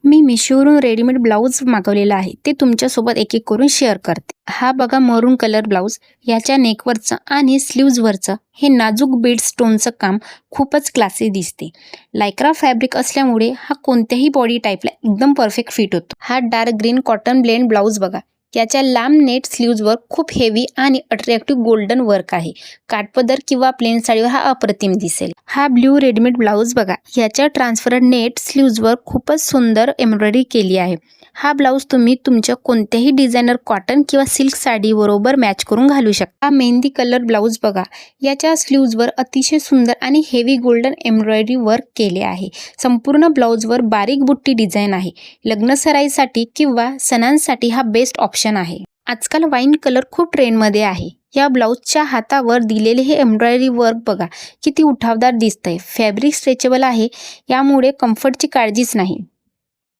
मी मिशोवरून readymade blouse मागवलेला आहे, ते तुमच्यासोबत एक एक करून शेअर करते. हा बघा मरून कलर ब्लाऊज, याच्या नेकवरचं आणि स्लीव्जवरचं हे नाजूक बीड स्टोनचं काम खूपच क्लासी दिसते. लायक्रा फॅब्रिक असल्यामुळे हा कोणत्याही बॉडी टाईपला एकदम परफेक्ट फिट होतो. हा dark green cotton blend blouse बघा, याच्या लांब नेट स्लीव्जवर खूप हेवी आणि अट्रॅक्टिव्ह गोल्डन वर्क आहे. काठपदर किंवा प्लेन साडीवर हा अप्रतिम दिसेल. हा ब्ल्यू रेडीमेड ब्लाऊज बघा, याच्या ट्रान्सपरंट नेट स्लीव्जवर खूपच सुंदर एम्ब्रॉयडरी केली आहे. हा ब्लाऊज तुम्ही तुमच्या कोणत्याही डिझायनर कॉटन किंवा सिल्क साडी बरोबर मॅच करून घालू शकता. हा मेहंदी कलर ब्लाऊज बघा, याच्या स्लीव्जवर अतिशय सुंदर आणि हेवी गोल्डन एम्ब्रॉयडरी वर्क केले आहे. संपूर्ण ब्लाऊजवर बारीक बुट्टी डिझाईन आहे. लग्न सराईसाठी किंवा सणांसाठी हा बेस्ट ऑप्शन आहे. आजकाल वाईन कलर खूप ट्रेंडमध्ये आहे. या ब्लाऊजच्या हातावर दिलेले हे एम्ब्रॉयडरी वर्क बघा, किती उठावदार दिसतंय. फॅब्रिक स्ट्रेचेबल आहे, यामुळे कम्फर्टची काळजीच नाही.